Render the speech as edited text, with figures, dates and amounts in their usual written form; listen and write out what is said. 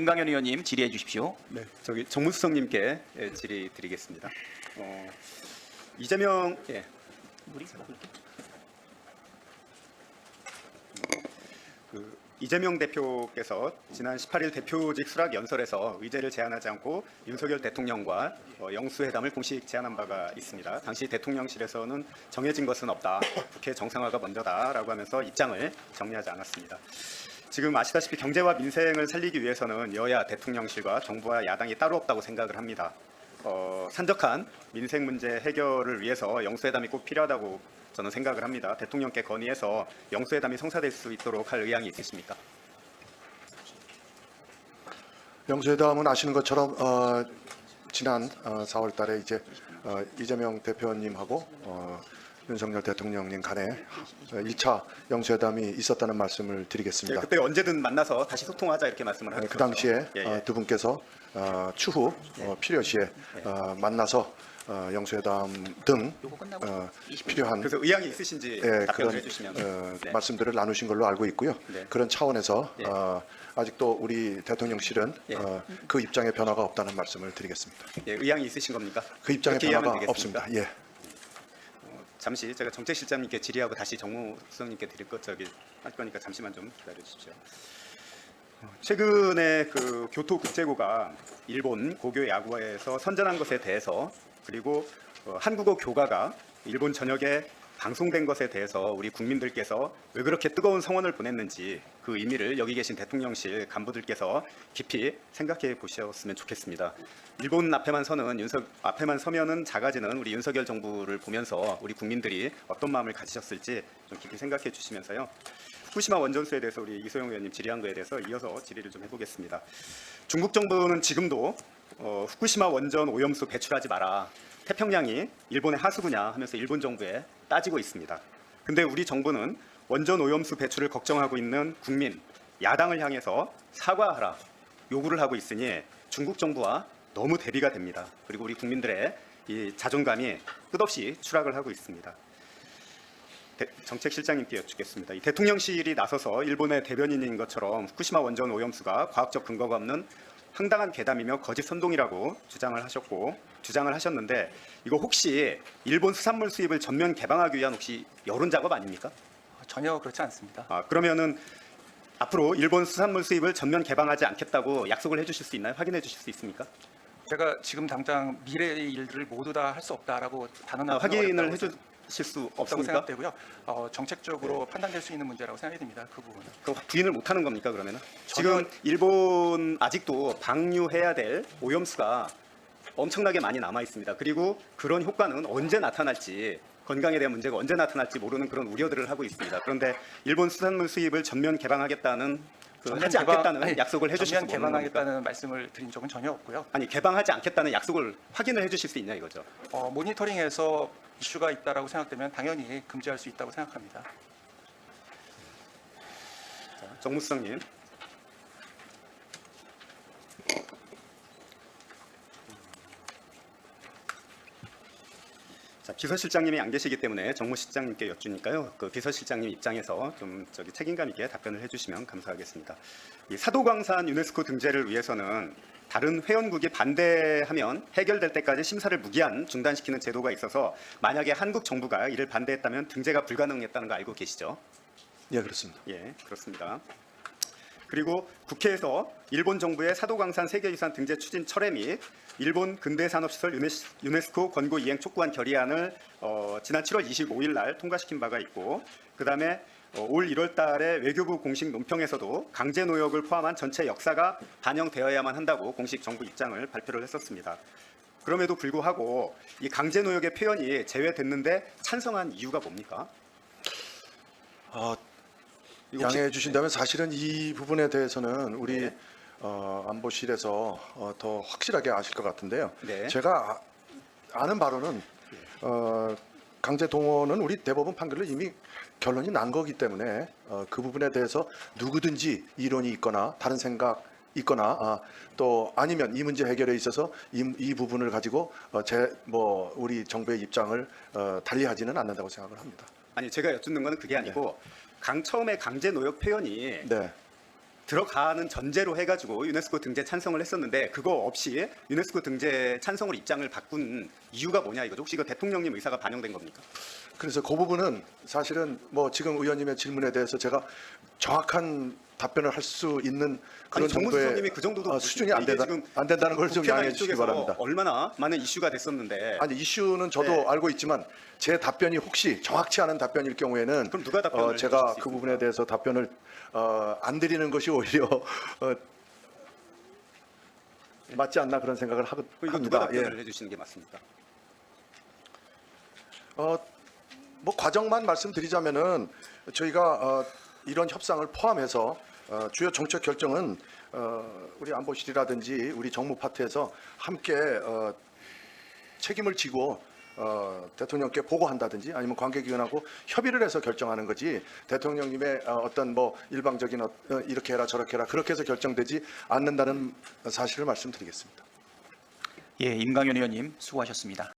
임강현 의원님 질의해 주십시오. 네, 저기 정무수석님께 질의 드리겠습니다. 이재명 이재명 대표께서 지난 18일 대표직 수락 연설에서 의제를 제안하지 않고 윤석열 대통령과 영수회담을 공식 제안한 바가 있습니다. 당시 대통령실에서는 정해진 것은 없다, 국회 정상화가 먼저다라고 하면서 입장을 정리하지 않았습니다. 지금 아시다시피 경제와 민생을 살리기 위해서는 여야 대통령실과 정부와 야당이 따로 없다고 생각을 합니다. 산적한 민생 문제 해결을 위해서 영수회담이 꼭 필요하다고 저는 생각을 합니다. 대통령께 건의해서 영수회담이 성사될 수 있도록 할 의향이 있으십니까? 영수회담은 아시는 것처럼 지난 4월 달에 이제 이재명 대표님하고 윤석열 대통령님 간에 1차 영수회담이 있었다는 말씀을 드리겠습니다. 그때 언제든 만나서 다시 소통하자 이렇게 말씀을 하셨죠. 그 당시에 예. 두 분께서 추후 필요시에 만나서 영수회담 등 필요한 그래서 의향이 있으신지 답변을 해주시면 네. 말씀들을 나누신 걸로 알고 있고요. 네. 그런 차원에서 예. 아직도 우리 대통령실은 예. 그 입장에 변화가 없다는 말씀을 드리겠습니다. 예, 의향이 있으신 겁니까? 그 입장에 그렇게 이해하면 변화가 되겠습니까? 없습니다. 예. 잠시 제가 정책실장님께 질의하고 다시 정무수석님께 드릴 것 할 거니까 잠시만 좀 기다려 주십시오. 최근에 그 교토 국제고가 일본 고교 야구에서 선전한 것에 대해서 그리고 한국어 교가가 일본 전역에 방송된 것에 대해서 우리 국민들께서 왜 그렇게 뜨거운 성원을 보냈는지 그 의미를 여기 계신 대통령실 간부들께서 깊이 생각해 보셨으면 좋겠습니다. 일본 앞에만 서면은 작아지는 우리 윤석열 정부를 보면서 우리 국민들이 어떤 마음을 가지셨을지 좀 깊이 생각해 주시면서요. 후쿠시마 원전수에 대해서 우리 이소영 의원님 질의한 거에 대해서 이어서 질의를 좀 해보겠습니다. 중국 정부는 지금도 후쿠시마 원전 오염수 배출하지 마라. 태평양이 일본의 하수구냐 하면서 일본 정부에 따지고 있습니다. 근데 우리 정부는 원전 오염수 배출을 걱정하고 있는 국민, 야당을 향해서 사과하라 요구를 하고 있으니 중국 정부와 너무 대비가 됩니다. 그리고 우리 국민들의 이 자존감이 끝없이 추락을 하고 있습니다. 정책실장님께 여쭙겠습니다. 이 대통령실이 나서서 일본의 대변인인 것처럼 후쿠시마 원전 오염수가 과학적 근거가 없는 황당한 괴담이며 거짓 선동이라고 주장을 하셨는데 이거 혹시 일본 수산물 수입을 전면 개방하기 위한 혹시 여론 작업 아닙니까? 전혀 그렇지 않습니다. 그러면은 앞으로 일본 수산물 수입을 전면 개방하지 않겠다고 약속을 해주실 수 있나요? 확인해 주실 수 있습니까? 제가 지금 당장 미래의 일들을 모두 다 할 수 없다라고 단언하기 확인을 해주실 수 없다고 없습니까? 생각되고요. 정책적으로 판단될 수 있는 문제라고 생각이 됩니다. 그 부분은. 그 부인을 못하는 겁니까 그러면은? 지금 일본 아직도 방류해야 될 오염수가 엄청나게 많이 남아 있습니다. 그리고 그런 효과는 언제 나타날지 건강에 대한 문제가 언제 나타날지 모르는 그런 우려들을 하고 있습니다. 그런데 일본 수산물 수입을 전면 개방하겠다는 하지 않겠다는 약속을 해주실 수 전면 없는 겁니까? 개방하겠다는 말씀을 드린 적은 전혀 없고요. 아니 개방하지 않겠다는 약속을 확인을 해주실 수 있냐 이거죠. 모니터링에서 이슈가 있다라고 생각되면 당연히 금지할 수 있다고 생각합니다. 정무수석님. 자, 비서실장님이 안 계시기 때문에 정무실장님께 여쭈니까요. 그 비서실장님 입장에서 좀 책임감 있게 답변을 해주시면 감사하겠습니다. 이 사도광산 유네스코 등재를 위해서는 다른 회원국이 반대하면 해결될 때까지 심사를 무기한 중단시키는 제도가 있어서 만약에 한국 정부가 이를 반대했다면 등재가 불가능했다는 거 알고 계시죠? 예, 그렇습니다. 예, 그렇습니다. 그리고 국회에서 일본 정부의 사도광산 세계유산 등재 추진 철회 및 일본 근대산업시설 유네스코 권고 이행 촉구한 결의안을 지난 7월 25일 날 통과시킨 바가 있고 그다음에 올 1월 달에 외교부 공식 논평에서도 강제 노역을 포함한 전체 역사가 반영되어야만 한다고 공식 정부 입장을 발표를 했었습니다. 그럼에도 불구하고 이 강제 노역의 표현이 제외됐는데 찬성한 이유가 뭡니까? 양해해 주신다면 사실은 이 부분에 대해서는 우리 안보실에서 더 확실하게 아실 것 같은데요. 네. 제가 아는 바로는 강제 동원은 우리 대법원 판결로 이미 결론이 난 거기 때문에 그 부분에 대해서 누구든지 이론이 있거나 다른 생각 있거나 또 아니면 이 문제 해결에 있어서 이 부분을 가지고 우리 정부의 입장을 달리하지는 않는다고 생각을 합니다. 아니 제가 여쭙는 건 그게 아니고 처음에 강제 노역 표현이 네. 들어가는 전제로 해가지고 유네스코 등재 찬성을 했었는데 그거 없이 유네스코 등재 찬성으로 입장을 바꾼 이유가 뭐냐 이거죠. 혹시 이거 대통령님 의사가 반영된 겁니까? 그래서 그 부분은 사실은 뭐 지금 의원님의 질문에 대해서 제가 정확한 답변을 할 수 있는 그런 아니, 정무수 정도의 장님이 그 정도도 수준이 이게 지금 안 된다는 걸 좀 국회가 양해해 주시기 이쪽에서 바랍니다. 얼마나 많은 이슈가 됐었는데 아니 이슈는 저도 네. 알고 있지만 제 답변이 혹시 정확치 않은 답변일 경우에는 그럼 누가 답변을 해주실 제가 수 그 있습니까? 부분에 대해서 답변을 안 드리는 것이 오히려 맞지 않나 그런 생각을 그럼 이거 합니다. 누가 답변을 해주시는 게 맞습니까? 뭐 과정만 말씀드리자면은 저희가 이런 협상을 포함해서 주요 정책 결정은 우리 안보실이라든지 우리 정무 파트에서 함께 책임을 지고 대통령께 보고한다든지 아니면 관계기관하고 협의를 해서 결정하는 거지 대통령님의 어떤 뭐 일방적인 이렇게 해라 저렇게 해라 그렇게 해서 결정되지 않는다는 사실을 말씀드리겠습니다. 예, 임강현 의원님 수고하셨습니다.